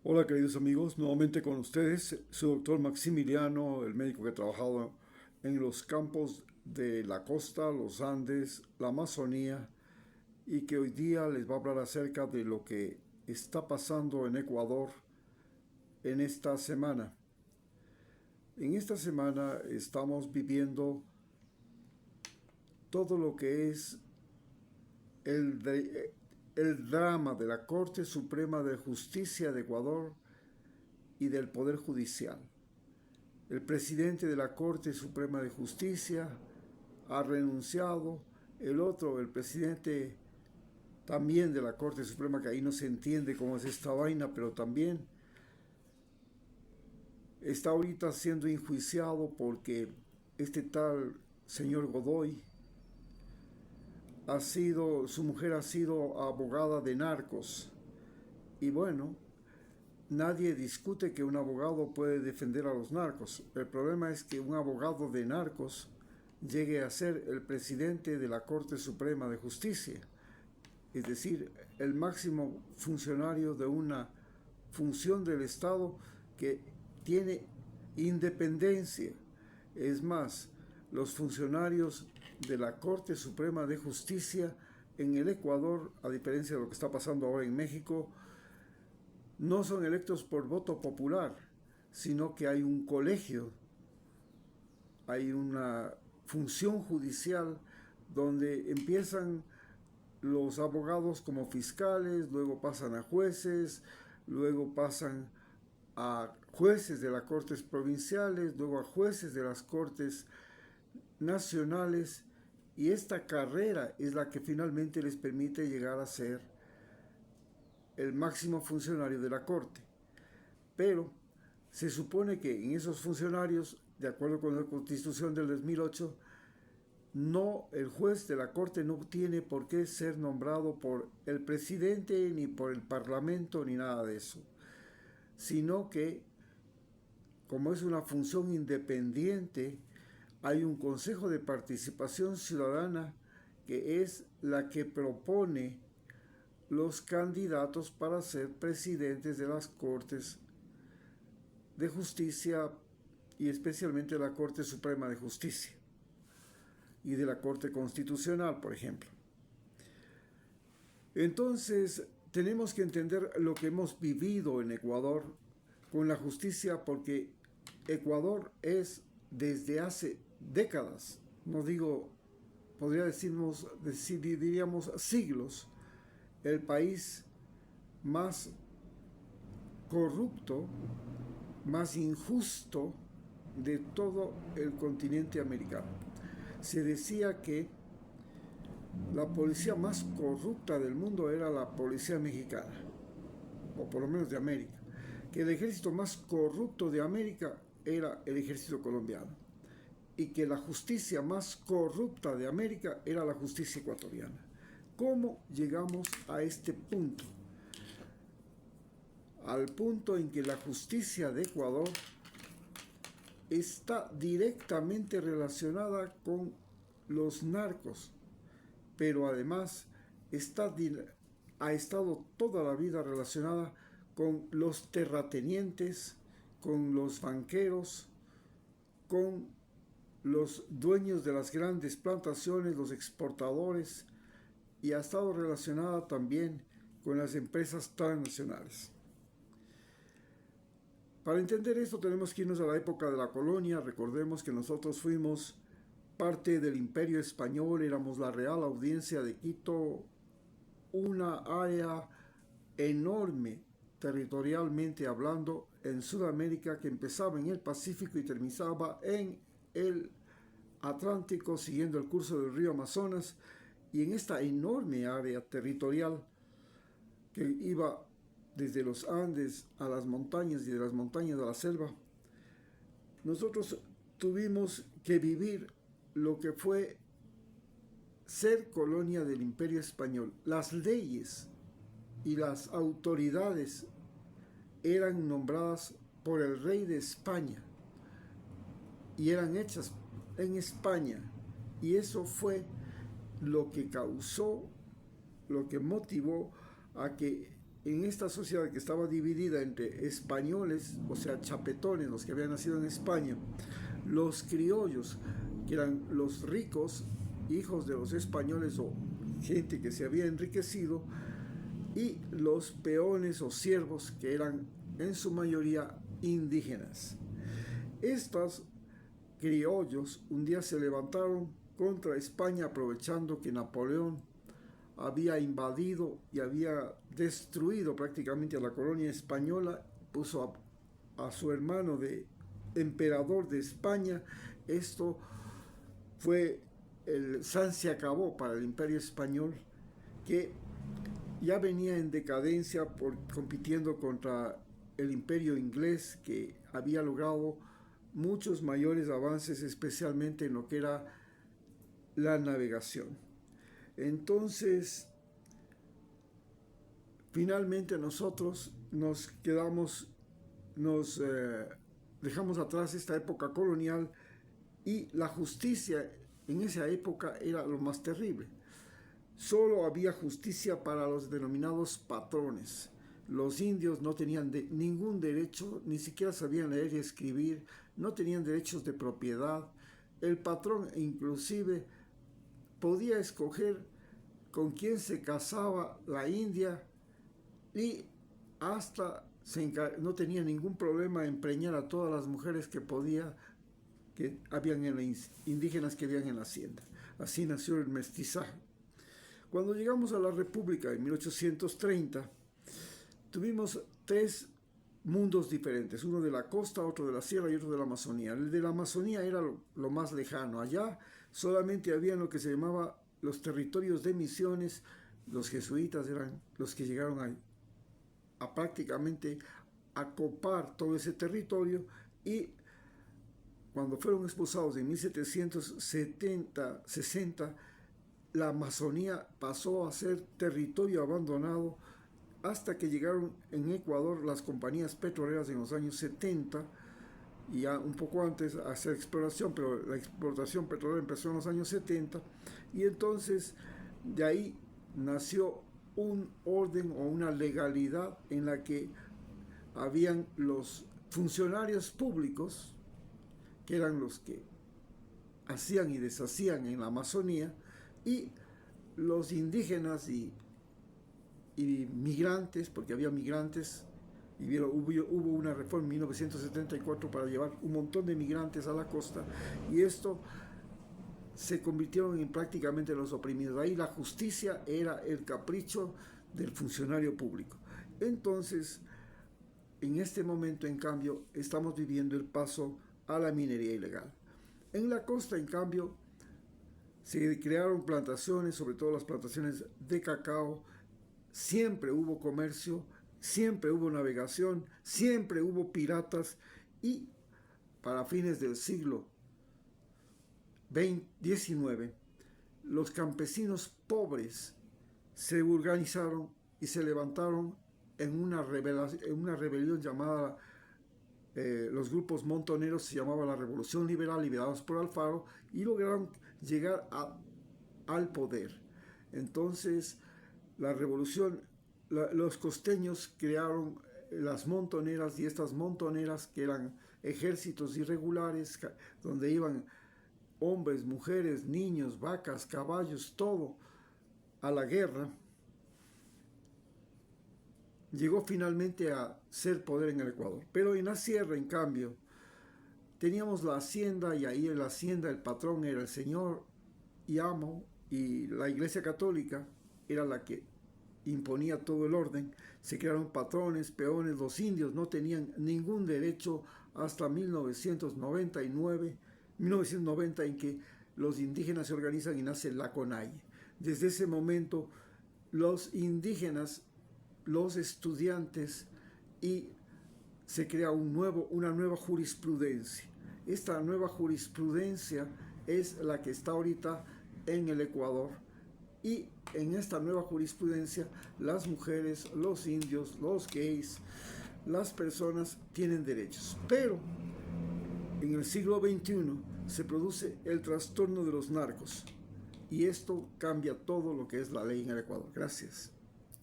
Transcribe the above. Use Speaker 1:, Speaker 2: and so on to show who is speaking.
Speaker 1: Hola queridos amigos, nuevamente con ustedes, su doctor Maximiliano, el médico que ha trabajado en los campos de la costa, los Andes, la Amazonía y que hoy día les va a hablar acerca de lo que está pasando en Ecuador en esta semana. En esta semana estamos viviendo todo lo que es el drama de la Corte Suprema de Justicia de Ecuador y del Poder Judicial. El presidente de la Corte Suprema de Justicia ha renunciado. El otro, el presidente también de la Corte Suprema, que ahí no se entiende cómo es esta vaina, pero también está ahorita siendo enjuiciado porque este tal señor Godoy su mujer ha sido abogada de narcos. Y bueno, nadie discute que un abogado puede defender a los narcos. El problema es que un abogado de narcos llegue a ser el presidente de la Corte Suprema de Justicia, es decir, el máximo funcionario de una función del Estado que tiene independencia. Es más, los funcionarios de la Corte Suprema de Justicia en el Ecuador, a diferencia de lo que está pasando ahora en México, no son electos por voto popular, sino que hay un colegio, hay una función judicial donde empiezan los abogados como fiscales, luego pasan a jueces, luego pasan a jueces de las cortes provinciales, luego a jueces de las cortes nacionales, y esta carrera es la que finalmente les permite llegar a ser el máximo funcionario de la corte. Pero se supone que en esos funcionarios, de acuerdo con la Constitución del 2008, no, el juez de la Corte no tiene por qué ser nombrado por el presidente ni por el Parlamento ni nada de eso, sino que como es una función independiente, hay un Consejo de Participación Ciudadana que es la que propone los candidatos para ser presidentes de las Cortes de Justicia y especialmente la Corte Suprema de Justicia y de la Corte Constitucional, por ejemplo. Entonces, tenemos que entender lo que hemos vivido en Ecuador con la justicia, porque Ecuador es desde hace décadas, no digo, podría diríamos siglos, el país más corrupto, más injusto de todo el continente americano. Se decía que la policía más corrupta del mundo era la policía mexicana, o por lo menos de América, que el ejército más corrupto de América era el ejército colombiano, y que la justicia más corrupta de América era la justicia ecuatoriana. ¿Cómo llegamos a este punto? Al punto en que la justicia de Ecuador está directamente relacionada con los narcos, pero además ha estado toda la vida relacionada con los terratenientes, con los banqueros, con los dueños de las grandes plantaciones, los exportadores, y ha estado relacionada también con las empresas transnacionales. Para entender esto tenemos que irnos a la época de la colonia. Recordemos que nosotros fuimos parte del Imperio Español, éramos la Real Audiencia de Quito, una área enorme territorialmente hablando en Sudamérica, que empezaba en el Pacífico y terminaba en el Atlántico siguiendo el curso del río Amazonas. Y en esta enorme área territorial que iba desde los Andes a las montañas y de las montañas a la selva, nosotros tuvimos que vivir lo que fue ser colonia del Imperio Español. Las leyes y las autoridades eran nombradas por el rey de España y eran hechas en España, y eso fue lo que causó, lo que motivó a que en esta sociedad que estaba dividida entre españoles, o sea, chapetones, los que habían nacido en España, los criollos, que eran los ricos, hijos de los españoles o gente que se había enriquecido, y los peones o siervos, que eran en su mayoría indígenas. Estos criollos un día se levantaron contra España, aprovechando que Napoleón había invadido y había destruido prácticamente a la colonia española, puso a su hermano de emperador de España. Esto fue el san se acabó para el imperio español, que ya venía en decadencia compitiendo contra el imperio inglés, que había logrado muchos mayores avances, especialmente en lo que era la navegación. Entonces, finalmente nosotros dejamos atrás esta época colonial, y la justicia en esa época era lo más terrible. Solo había justicia para los denominados patrones. Los indios no tenían ningún derecho, ni siquiera sabían leer y escribir, no tenían derechos de propiedad. El patrón inclusive podía escoger con quién se casaba la india, y hasta no tenía ningún problema en preñar a todas las mujeres que habían indígenas que habían en la hacienda. Así nació el mestizaje. Cuando llegamos a la República en 1830, tuvimos tres mundos diferentes, uno de la costa, otro de la sierra y otro de la Amazonía. El de la Amazonía era lo más lejano. Allá solamente había lo que se llamaba los territorios de misiones. Los jesuitas eran los que llegaron a prácticamente acopar todo ese territorio, y cuando fueron expulsados en 1760, la Amazonía pasó a ser territorio abandonado, hasta que llegaron en Ecuador las compañías petroleras en los años 70, y ya un poco antes a hacer exploración, pero la explotación petrolera empezó en los años 70, y entonces de ahí nació un orden o una legalidad en la que habían los funcionarios públicos, que eran los que hacían y deshacían en la Amazonía, y los indígenas y migrantes, porque había migrantes, y hubo una reforma en 1974 para llevar un montón de migrantes a la costa, y esto se convirtieron en prácticamente los oprimidos. Ahí la justicia era el capricho del funcionario público. Entonces, en este momento, en cambio, estamos viviendo el paso a la minería ilegal. En la costa, en cambio, se crearon plantaciones, sobre todo las plantaciones de cacao. Siempre hubo comercio, siempre hubo navegación, siempre hubo piratas, y para fines del siglo XIX, los campesinos pobres se organizaron y se levantaron en una rebelión llamada, los grupos montoneros, se llamaba la Revolución Liberal, liderados por Alfaro, y lograron llegar al poder. Entonces, la revolución, los costeños crearon las montoneras, y estas montoneras, que eran ejércitos irregulares, donde iban hombres, mujeres, niños, vacas, caballos, todo a la guerra, llegó finalmente a ser poder en el Ecuador. Pero en la sierra, en cambio, teníamos la hacienda, y ahí en la hacienda el patrón era el señor y amo, y la Iglesia Católica era la que imponía todo el orden. Se crearon patrones, peones. Los indios no tenían ningún derecho hasta 1990, en que los indígenas se organizan y nace la CONAIE. Desde ese momento, los indígenas, los estudiantes, y se crea una nueva jurisprudencia. Esta nueva jurisprudencia es la que está ahorita en el Ecuador, y en esta nueva jurisprudencia las mujeres, los indios, los gays, las personas tienen derechos. Pero en el siglo XXI se produce el trastorno de los narcos, y esto cambia todo lo que es la ley en el Ecuador. Gracias.